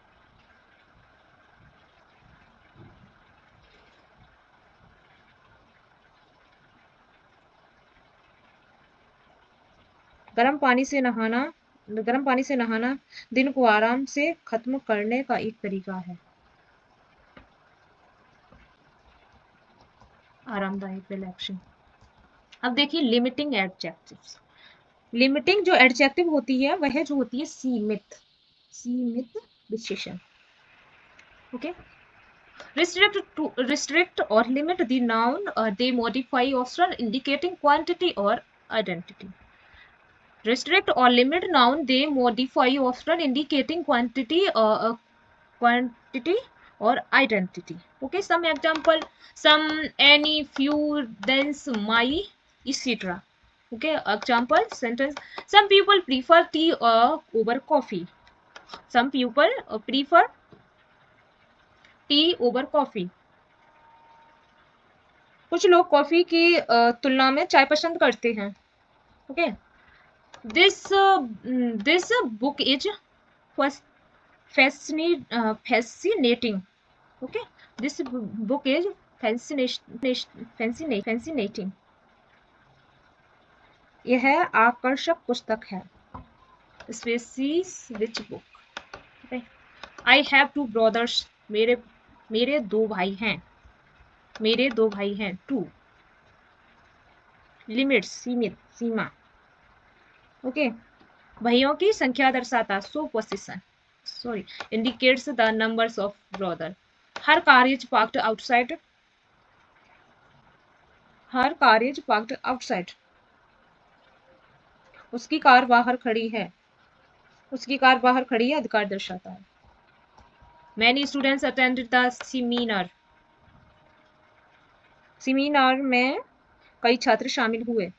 [SPEAKER 1] गर्म पानी से नहाना दिन को आराम से खत्म करने का एक तरीका है। आरामदायक, रिलैक्सिंग। अब देखिए लिमिटिंग एडजेक्टिव्स। लिमिटिंग जो एडजेक्टिव होती है वह जो होती है सीमित विशेषण। Okay. restrict or limit the noun, they modify often indicating quantity or identity. Restrict or limit noun, they modify often indicating quantity or identity. Okay, some example: some, any, few, dense, my, etc. Okay, example sentence: some people prefer tea over coffee. Some people prefer tea over coffee. कुछ लोग कॉफी की तुलना में चाय पसंद करते हैं। Okay. This book is fascinating. Okay, this book is fascinating. यह आकर्षक पुस्तक है। Species which book. I have 2 brothers. मेरे 2 भाई हैं। मेरे 2 भाई हैं। 2 लिमिट, सीमा। ओके। भाइयों की संख्या दर्शाता, सो position, indicates the numbers of brother. Her car is parked outside. Her car is parked outside. उसकी कार बाहर खड़ी है। उसकी कार बाहर खड़ी है अधिकार दर्शाता है। Many students attended the seminar. Seminar में कई छात्र शामिल हुए।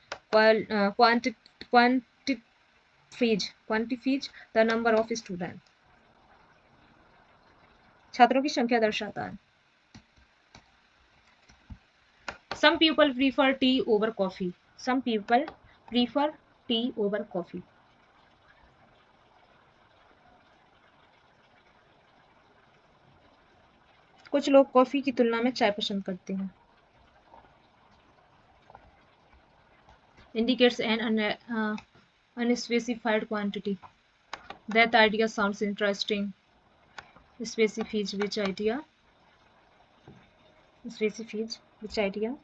[SPEAKER 1] quantifies the number of students. छात्रों की संख्या दर्शाता है। Some people prefer tea over coffee. Some people prefer tea over coffee. कुछ लोग कॉफी की तुलना में चाय पसंद करते हैं। Indicates an unspecified quantity. That idea sounds interesting. Specifies which idea? Specifies which idea?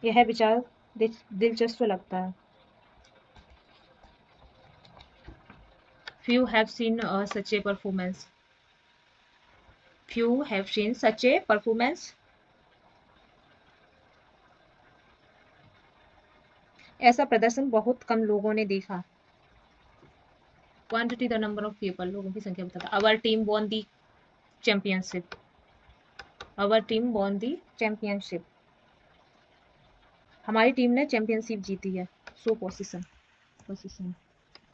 [SPEAKER 1] यह विचार दिलचस्प लगता है। Few have seen such a performance. Few have seen such a performance. ऐसा प्रदर्शन बहुत कम लोगों ने देखा। Quantity the number of people, लोगों की संख्या बताता। Our team won the championship. Our team won the championship. हमारी टीम ने चैंपियनशिप जीती है। So position.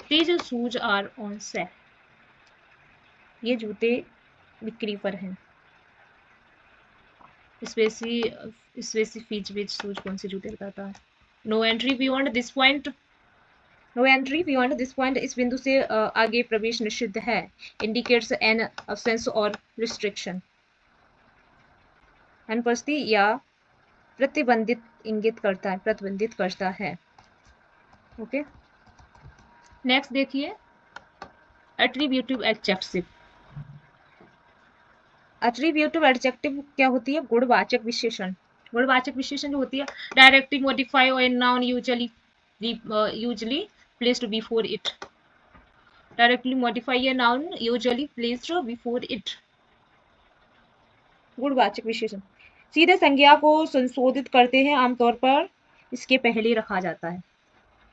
[SPEAKER 1] These shoes are on sale. ये जूते बिक्री पर हैं। स्पेसिफिज विच शूज, कौन से जूते बताता है। No entry beyond this point. No entry beyond this point, इस बिंदु से आगे प्रवेश निषिद्ध है। इंडिकेट्स एन अब्सेंस और रिस्ट्रिक्शन। अनुपस्थिति या प्रतिबंधित इंगित करता है, प्रतिबंधित करता है। ओके। नेक्स्ट देखिए एट्रीब्यूटिव एडजेक्टिव। एट्रीब्यूटिव एडजेक्टिव क्या होती है? गुणवाचक विशेषण। गुणवाचक विशेषण जो होती है डायरेक्टली मॉडिफाई और noun usually placed before it. Directly modify a noun usually placed before it. गुणवाचक विशेषण सीधे संज्ञा को संशोधित करते हैं, आमतौर पर इसके पहले रखा जाता है।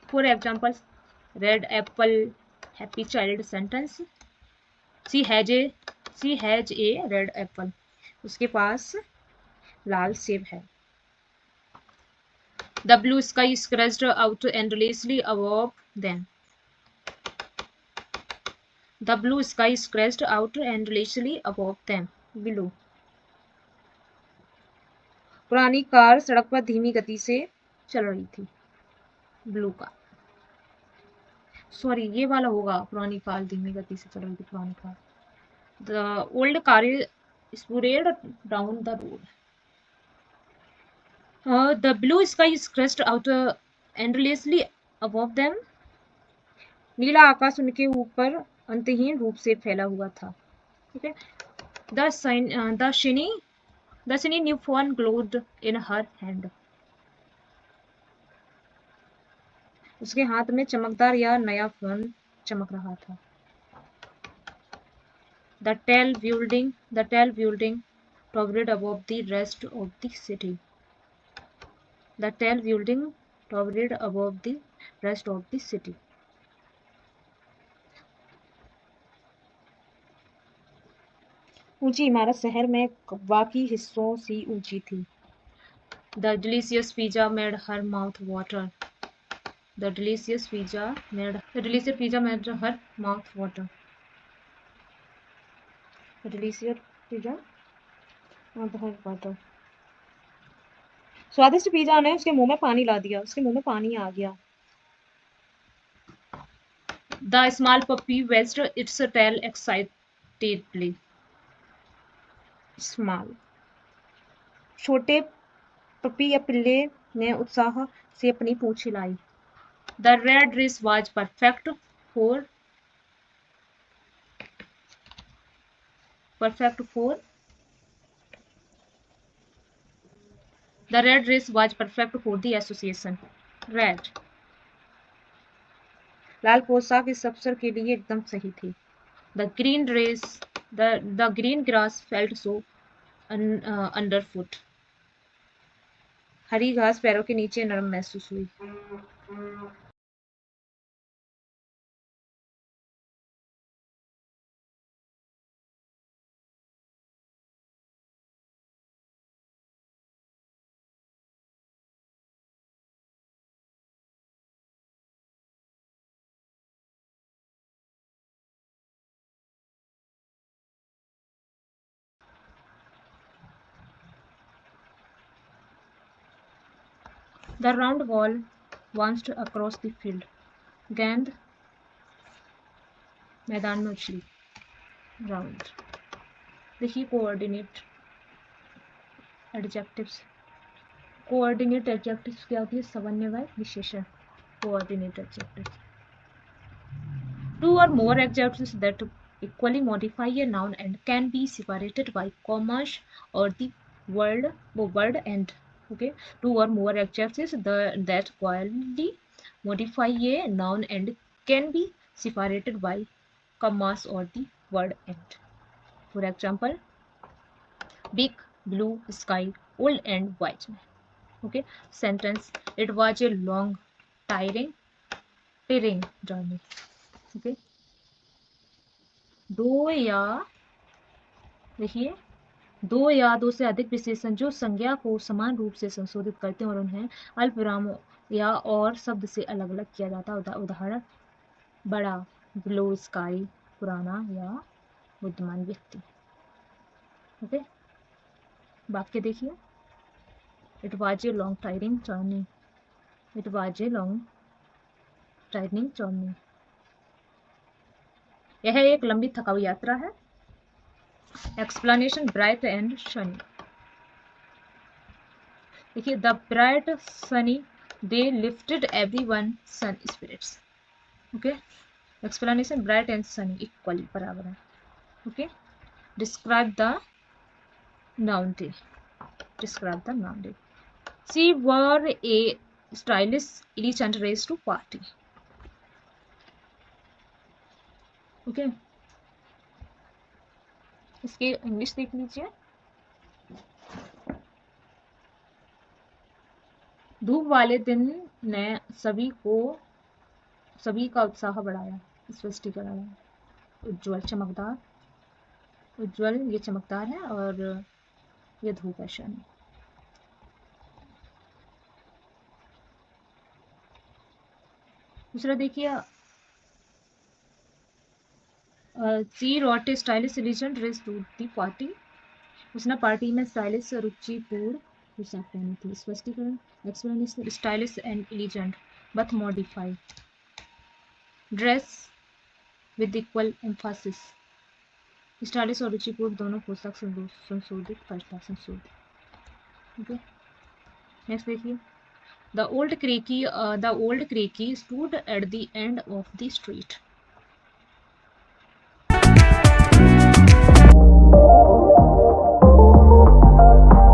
[SPEAKER 1] For example red Apple, happy child sentence. She has a red Apple, उसके पास लाल सेब है। The blue sky scratched out endlessly above them. The blue sky scratched out endlessly above them. Below. पुरानी कार सड़क पर धीमी गति से चल रही थी। ब्लू कार, सॉरी ये वाला होगा, पुरानी कार धीमी गति से चल रही थी, पुरानी car. The old car sputtered down the road. The blue sky stretched out endlessly above them. नीला आकाश उनके ऊपर अंतहीन रूप से फैला हुआ था। ठीक है। The shiny new phone glowed in her hand. उसके हाथ में चमकदार या नया फोन चमक रहा था। The tall building towered above the rest of the city. The tall building towered above the rest of the city. ऊंची इमारत शहर में बाकी हिस्सों से ऊंची थी। The delicious pizza made her mouth water. The delicious pizza made her mouth water. The delicious pizza made her water. स्वादिष्ट पिज्जा ने उसके मुंह में पानी ला दिया, उसके मुंह में पानी आ गया। The small puppy wagged its tail excitedly. Small. छोटे पपी या पिल्ले ने उत्साह से अपनी पूंछ हिलाई। The red dress was perfect for the association. Red. लाल पोशाक इस अवसर के लिए एकदम सही थी। The green grass felt so underfoot. हरी घास पैरों के नीचे नरम महसूस हुई। The round wall bounced across the field. गेंद मैदान में उछली। राउंड। देखिए कोऑर्डिनेट एडजेक्टिव्स। कोऑर्डिनेट एडजेक्टिव्स क्या होती है? समन्वय विशेषण। Coordinate adjectives. Two or more adjectives that equally modify a noun and can be separated by commas or the word and. Okay, two or more adjectives that equally modify a noun and can be separated by commas or the word and. For example, big, blue sky, old and wise man. Okay, sentence. It was a long, tiring journey. Okay, देखिए दो या दो से अधिक विशेषण जो संज्ञा को समान रूप से संशोधित करते हैं और उन्हें अल्पविराम या और शब्द से अलग अलग किया जाता है। उदाहरण बड़ा, ब्लू स्काई, पुराना या बुद्धिमान व्यक्ति। ओके, वाक्य देखिए। It was a long tiring journey. It was a long tiring journey. यह एक लंबी थकाऊ यात्रा है। Explanation bright and sunny. देखिए the bright sunny day lifted everyone's spirits. Okay, explanation bright and sunny equally बराबर है। Okay, describe the noun day. Describe the noun day. She wore a stylish elegant dress to party. Okay, इसकी इंग्लिश देख लीजिए। धूप वाले दिन ने सभी का उत्साह बढ़ाया। स्पष्टीकरण है उज्ज्वल, चमकदार। उज्ज्वल ये चमकदार है और ये धूप है शनि। दूसरा देखिए she wrote stylish elegant dress to the party. उसने पार्टी में स्टाइलिश रुचिपूर्ण पोशाक पहनी थी। स्पष्टीकरण, explanation, stylish and elegant but modified, dress with equal emphasis, stylish और रुचिपूर्ण दोनों पोशाक संशोधित, फर्स्ट संशोधित। ओके, नेक्स्ट देखिए। The old creaky stood at the end of the street.